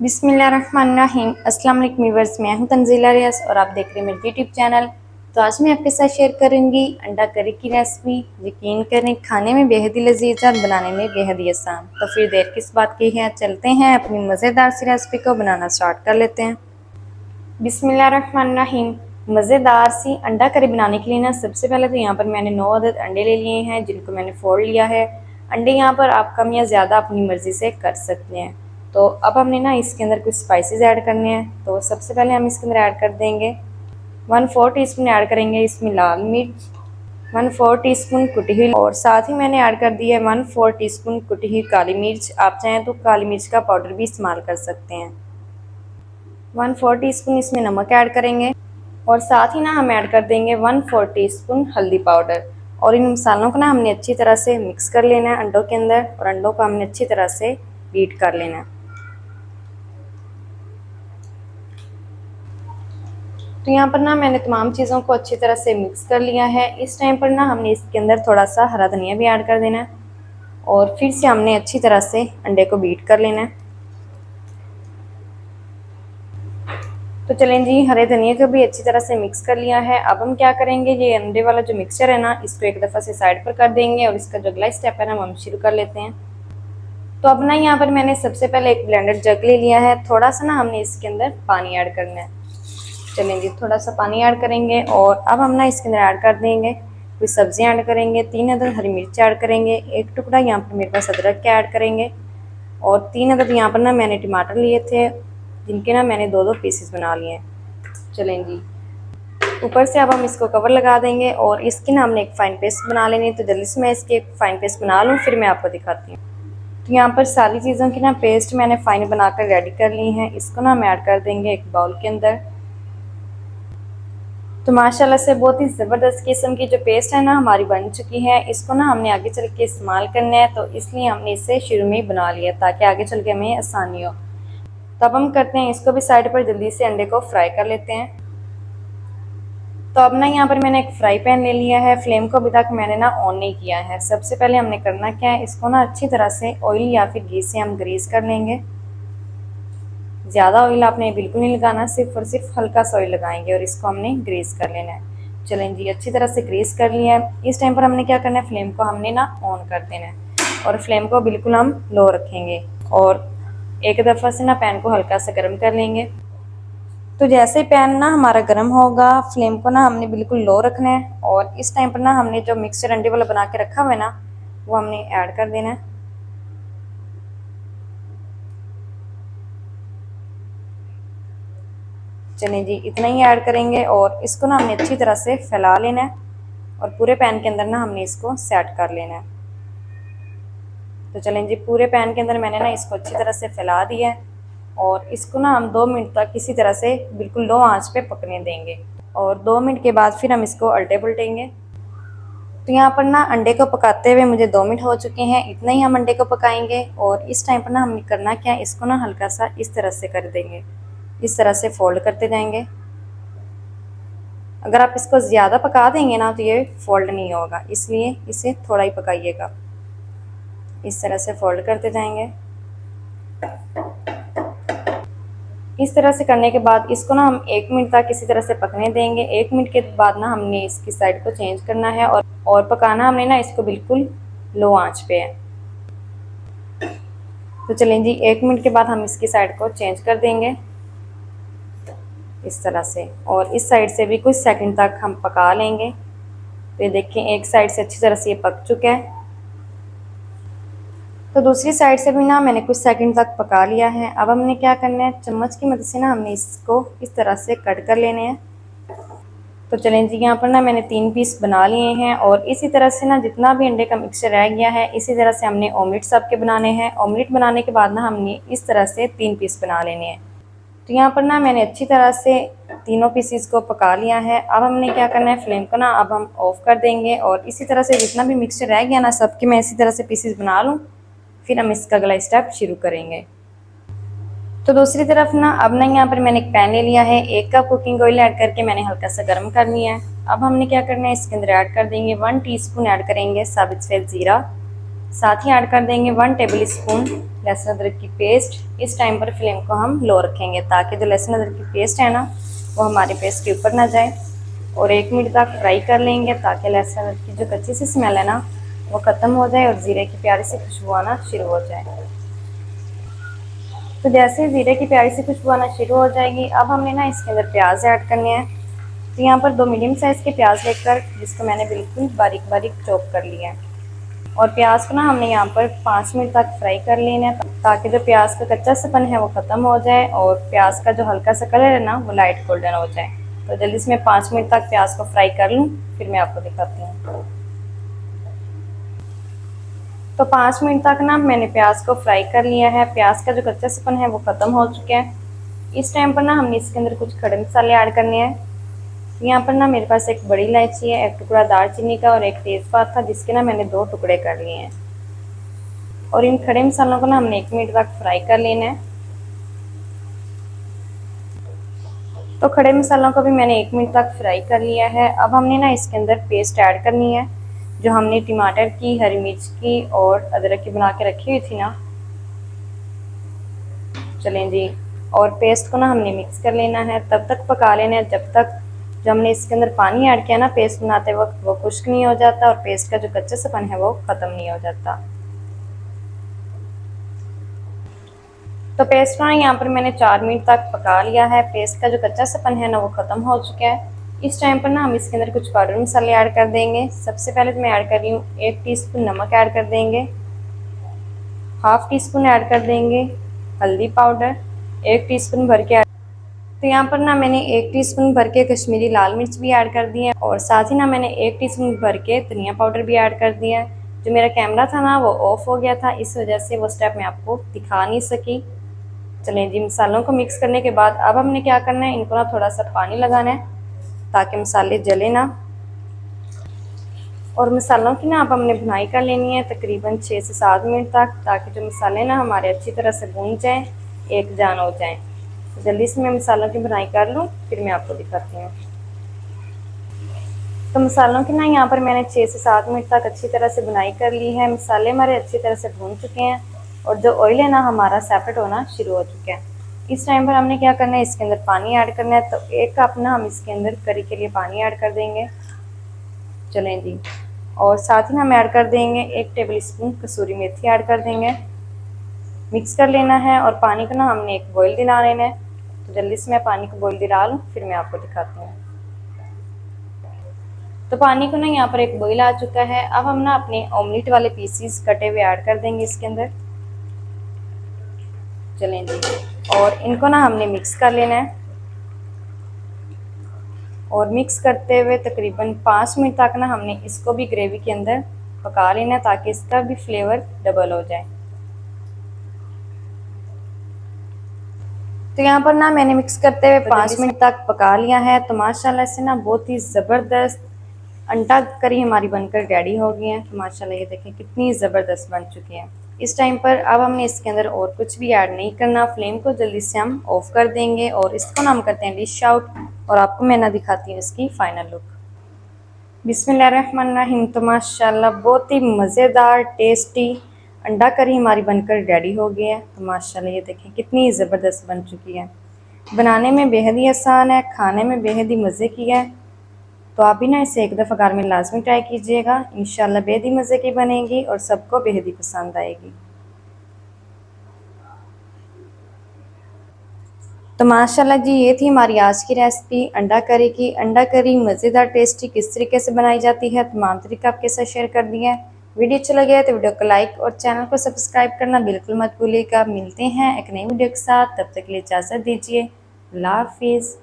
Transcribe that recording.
बिस्मिल्लाहिर्रहमानिर्रहीम। अस्सलाम वालेकुम व्यूअर्स, मैं हूं तंजीला रियाज और आप देख रहे हैं मेरे यूट्यूब चैनल। तो आज मैं आपके साथ शेयर करूंगी अंडा करी की रेसिपी। यकीन करें खाने में बेहद ही लजीज और बनाने में बेहद ही आसान। तो फिर देर किस बात की है, चलते हैं अपनी मज़ेदार सी रेसिपी को बनाना स्टार्ट कर लेते हैं। बिस्मिल्लाहिर्रहमानिर्रहीम। मज़ेदार सी अंडा करी बनाने के लिए ना सबसे पहले तो यहाँ पर मैंने 9 अदद अंडे ले लिए हैं, जिनको मैंने फोड़ लिया है। अंडे यहाँ पर आप कम या ज़्यादा अपनी मर्ज़ी से कर सकते हैं। तो अब हमने ना इसके अंदर कुछ स्पाइसेस ऐड करने हैं। तो सबसे पहले हम इसके अंदर ऐड कर देंगे 1/4 टीस्पून ऐड करेंगे इसमें लाल मिर्च, 1/4 टीस्पून कुटी हुई, और साथ ही मैंने ऐड कर दी है 1/4 टीस्पून कुटी हुई काली मिर्च। आप चाहें तो काली मिर्च का पाउडर भी इस्तेमाल कर सकते हैं। 1/4 टीस्पून इसमें नमक ऐड करेंगे और साथ ही ना हम ऐड कर देंगे 1/4 टीस्पून हल्दी पाउडर। और इन मसालों को ना हमने अच्छी तरह से मिक्स कर लेना है अंडों के अंदर, और अंडों को हमने अच्छी तरह से बीट कर लेना है। तो यहाँ पर ना मैंने तमाम चीज़ों को अच्छी तरह से मिक्स कर लिया है। इस टाइम पर ना हमने इसके अंदर थोड़ा सा हरा धनिया भी ऐड कर देना है और फिर से हमने अच्छी तरह से अंडे को बीट कर लेना है। तो चलें जी, हरे धनिया को भी अच्छी तरह से मिक्स कर लिया है। अब हम क्या करेंगे, ये अंडे वाला जो मिक्सचर है ना, इसको एक दफ़ा से साइड पर कर देंगे और इसका जो अगला स्टेप है ना हम शुरू कर लेते हैं। तो अब ना यहाँ पर मैंने सबसे पहले एक ब्लेंडर जग ले लिया है। थोड़ा सा ना हमने इसके अंदर पानी ऐड करना है। चलें जी, थोड़ा सा पानी ऐड करेंगे और अब हम ना इसके अंदर ऐड कर देंगे कुछ सब्जियां ऐड करेंगे। 3 अदद हरी मिर्च ऐड करेंगे, एक टुकड़ा यहाँ पर मेरे पास अदरक का ऐड करेंगे, और 3 अदद यहाँ पर ना मैंने टमाटर लिए थे, जिनके ना मैंने 2-2 पीसेस बना लिए हैं। चलें जी, ऊपर से अब हम इसको कवर लगा देंगे और इसकी ना हमने एक फ़ाइन पेस्ट बना लेनी है। तो जल्दी से मैं इसकी एक फ़ाइन पेस्ट बना लूँ, फिर मैं आपको दिखाती हूँ। तो यहाँ पर सारी चीज़ों की ना पेस्ट मैंने फ़ाइन बनाकर रेडी कर ली है। इसको ना हम ऐड कर देंगे एक बाउल के अंदर। तो माशाल्लाह से बहुत ही ज़बरदस्त किस्म की जो पेस्ट है ना हमारी बन चुकी है। इसको ना हमने आगे चल के इस्तेमाल करना है, तो इसलिए हमने इसे शुरू में ही बना लिया ताकि आगे चल के हमें आसानी हो। तो अब हम करते हैं इसको भी साइड पर, जल्दी से अंडे को फ्राई कर लेते हैं। तो अब ना यहाँ पर मैंने एक फ्राई पैन ले लिया है। फ्लेम को अभी तक मैंने ना ऑन नहीं किया है। सबसे पहले हमने करना क्या है, इसको ना अच्छी तरह से ऑयल या फिर घी से हम ग्रीस कर लेंगे। ज़्यादा ऑयल आपने बिल्कुल नहीं लगाना, सिर्फ और सिर्फ हल्का सा ऑयल लगाएंगे और इसको हमने ग्रीस कर लेना है। चलें जी, अच्छी तरह से ग्रीस कर लिया है। इस टाइम पर हमने क्या करना है, फ्लेम को हमने ना ऑन कर देना है और फ्लेम को बिल्कुल हम लो रखेंगे और एक दफ़ा से ना पैन को हल्का सा गर्म कर लेंगे। तो जैसे पैन ना हमारा गर्म होगा, फ्लेम को ना हमने बिल्कुल लो रखना है और इस टाइम पर ना हमने जो मिक्सचर अंडे वाला बना के रखा हुआ है ना, वो हमने ऐड कर देना है। चलें जी, इतना ही ऐड करेंगे और इसको ना हमने अच्छी तरह से फैला लेना है और पूरे पैन के अंदर ना हमने इसको सेट कर लेना है। तो चलें जी, पूरे पैन के अंदर मैंने ना इसको अच्छी तरह से फैला दिया है और इसको ना हम 2 मिनट तक इसी तरह से बिल्कुल लो आंच पे पकने देंगे और 2 मिनट के बाद फिर हम इसको उल्टे पलटेंगे। तो यहाँ पर ना अंडे को पकाते हुए मुझे 2 मिनट हो चुके हैं। इतना ही हम अंडे को पकाएंगे और इस टाइम पर ना हमने करना क्या है, इसको ना हल्का सा इस तरह से कर देंगे, इस तरह से फोल्ड करते जाएंगे। अगर आप इसको ज़्यादा पका देंगे ना तो ये फोल्ड नहीं होगा, इसलिए इसे थोड़ा ही पकाइएगा। इस तरह से फोल्ड करते जाएंगे। इस तरह से करने के बाद इसको ना हम 1 मिनट तक इसी तरह से पकने देंगे। 1 मिनट के बाद ना हमने इसकी साइड को चेंज करना है और पकाना हमने ना इसको बिल्कुल लो आंच पे है। तो चलें जी, 1 मिनट के बाद हम इसकी साइड को चेंज कर देंगे इस तरह से, और इस साइड से भी कुछ सेकंड तक हम पका लेंगे। तो ये देखें, एक साइड से अच्छी तरह से ये पक चुका है। तो दूसरी साइड से भी ना मैंने कुछ सेकंड तक पका लिया है। अब हमने क्या करना है, चम्मच की मदद से ना हमने इसको इस तरह से कट कर लेने हैं। तो चलें जी, यहाँ पर ना मैंने 3 पीस बना लिए हैं और इसी तरह से ना जितना भी अंडे का मिक्सचर रह गया है, इसी तरह से हमने ऑमलेट सबके बनाने हैं। ऑमलेट बनाने के बाद ना हमने इस तरह से 3 पीस बना लेने हैं। तो यहाँ पर ना मैंने अच्छी तरह से तीनों पीसीस को पका लिया है। अब हमने क्या करना है, फ्लेम को ना अब हम ऑफ कर देंगे और इसी तरह से जितना भी मिक्सचर रह गया ना, सबके मैं इसी तरह से पीसीस बना लूँ, फिर हम इसका अगला स्टेप शुरू करेंगे। तो दूसरी तरफ ना अब ना यहाँ पर मैंने एक पैन ले लिया है, 1 कप कुकिंग ऑयल ऐड करके मैंने हल्का सा गर्म कर लिया है। अब हमने क्या करना है, इसके अंदर ऐड कर देंगे 1 टीस्पून ऐड करेंगे साबित सफ़ेद ज़ीरा, साथ ही ऐड कर देंगे 1 टेबल स्पून लहसुन अदरक की पेस्ट। इस टाइम पर फ्लेम को हम लो रखेंगे ताकि जो लहसुन अदरक की पेस्ट है ना वो हमारे पेस्ट के ऊपर ना जाए, और 1 मिनट तक फ्राई कर लेंगे ताकि लहसुन अदरक की जो कच्ची सी स्मेल है ना वो ख़त्म हो जाए और ज़ीरे की प्यारी सी खुशबू आना शुरू हो जाए। तो जैसे ही ज़ीरे की प्यारी सी खुशबू आना शुरू हो जाएगी, अब हमने ना इसके अंदर प्याज ऐड करने हैं। तो यहाँ पर 2 मीडियम साइज़ के प्याज लेकर जिसको मैंने बिल्कुल बारीक बारीक चॉप कर लिया है, और प्याज को ना हमने यहाँ पर 5 मिनट तक फ्राई कर लेना है ताकि जो प्याज का कच्चा सपन है वो ख़त्म हो जाए और प्याज का जो हल्का सा कलर है ना वो लाइट गोल्डन हो जाए। तो जल्दी से मैं 5 मिनट तक प्याज को फ्राई कर लूँ, फिर मैं आपको दिखाती हूँ। तो 5 मिनट तक ना मैंने प्याज को फ्राई कर लिया है, प्याज का जो कच्चा सपन है वो ख़त्म हो चुका है। इस टाइम पर ना हमने इसके अंदर कुछ खड़े मसाले ऐड करने हैं। यहाँ पर ना मेरे पास एक बड़ी इलायची है, एक टुकड़ा दालचीनी का और एक तेज़पात था जिसके ना मैंने 2 टुकड़े कर लिए हैं, और इन खड़े मसालों को ना हमने 1 मिनट तक फ्राई कर लेना है। तो खड़े मसालों को भी मैंने 1 मिनट तक फ्राई कर लिया है। अब हमने ना इसके अंदर पेस्ट ऐड करनी है जो हमने टमाटर की, हरी मिर्च की और अदरक की बना के रखी हुई थी ना। चलें जी, और पेस्ट को ना हमने मिक्स कर लेना है, तब तक पका लेना है जब तक जो हमने इसके अंदर पानी ऐड किया ना पेस्ट बनाते वक्त वो खुश्क नहीं हो जाता और पेस्ट का जो कच्चा सपन है वो ख़त्म नहीं हो जाता। तो पेस्ट को ना यहाँ पर मैंने 4 मिनट तक पका लिया है, पेस्ट का जो कच्चा सपन है ना वो ख़त्म हो चुका है। इस टाइम पर ना हम इसके अंदर कुछ पाउडर मसाले ऐड कर देंगे। सबसे पहले तो मैं ऐड कर रही हूँ 1 टीस्पून नमक ऐड कर देंगे, हाफ टी स्पून ऐड कर देंगे हल्दी पाउडर, 1 टीस्पून भर के। तो यहाँ पर ना मैंने 1 टीस्पून भर के कश्मीरी लाल मिर्च भी ऐड कर दी है, और साथ ही ना मैंने 1 टीस्पून भर के धनिया पाउडर भी ऐड कर दिया है। जो मेरा कैमरा था ना वो ऑफ हो गया था, इस वजह से वो स्टेप मैं आपको दिखा नहीं सकी। चलें जी, मसालों को मिक्स करने के बाद अब हमने क्या करना है, इनको ना थोड़ा सा पानी लगाना है ताकि मसाले जले ना, और मसालों की ना अब हमने भुनाई कर लेनी है तकरीबन 6 से 7 मिनट तक, ताकि जो मसाले ना हमारे अच्छी तरह से भून जाएं, एक जान हो जाएं। तो जल्दी से मैं मसालों की भुनाई कर लूँ फिर मैं आपको दिखाती हूँ। तो मसालों की ना यहाँ पर मैंने 6 से 7 मिनट तक अच्छी तरह से भुनाई कर ली है। मसाले हमारे अच्छी तरह से भून चुके हैं और जो ऑयल है ना हमारा सेपरेट होना शुरू हो चुका है। इस टाइम पर हमने क्या करना है, इसके अंदर पानी ऐड करना है। तो 1 कप ना हम इसके अंदर करी के लिए पानी ऐड कर देंगे। चलें जी, और साथ ही हम ऐड कर देंगे 1 टेबल स्पून कसूरी मेथी ऐड कर देंगे। मिक्स कर लेना है और पानी को ना हमने एक बॉईल दिला लेना है। तो जल्दी से मैं पानी को बॉईल दिला लूँ फिर मैं आपको दिखाती हूँ। तो पानी को ना यहाँ पर एक बॉईल आ चुका है। अब हम ना अपने ऑमलेट वाले पीसीस कटे हुए ऐड कर देंगे इसके अंदर। चलें जी, और इनको ना हमने मिक्स कर लेना है, और मिक्स करते हुए तकरीबन 5 मिनट तक ना हमने इसको भी ग्रेवी के अंदर पका लेना है ताकि इसका भी फ्लेवर डबल हो जाए। तो यहाँ पर ना मैंने मिक्स करते हुए 5 मिनट तक पका लिया है। तो माशाल्लाह से ना बहुत ही ज़बरदस्त अंडा करी हमारी बनकर रेडी हो गई है। तो माशाल्लाह ये देखें कितनी ज़बरदस्त बन चुकी है। इस टाइम पर अब हमने इसके अंदर और कुछ भी ऐड नहीं करना, फ्लेम को जल्दी से हम ऑफ कर देंगे और इसको ना हम करते हैं डिश आउट, और आपको मैं ना दिखाती हूँ इसकी फाइनल लुक। बिस्मिल्लाहिर्रहमानिर्रहीम। तो माशाल्लाह बहुत ही मज़ेदार टेस्टी अंडा करी हमारी बनकर रेडी हो गई है। तो माशाल्लाह ये देखें कितनी ज़बरदस्त बन चुकी है। बनाने में बेहद ही आसान है, खाने में बेहद ही मज़े की है। तो आप भी ना इसे एक दफ़ा घर में लाजमी ट्राई कीजिएगा, इंशाल्लाह बेहद ही मज़े की बनेगी और सबको बेहद ही पसंद आएगी। तो माशाल्लाह जी ये थी हमारी आज की रेसिपी अंडा करी की। अंडा करी मज़ेदार टेस्टी किस तरीके से बनाई जाती है तमाम तरीका आपके साथ शेयर कर दिया है। वीडियो अच्छा लगे तो वीडियो को लाइक और चैनल को सब्सक्राइब करना बिल्कुल मत भूलिएगा। मिलते हैं एक नई वीडियो के साथ, तब तक के लिए इजाज़त दीजिए। अल्लाह हाफिज़।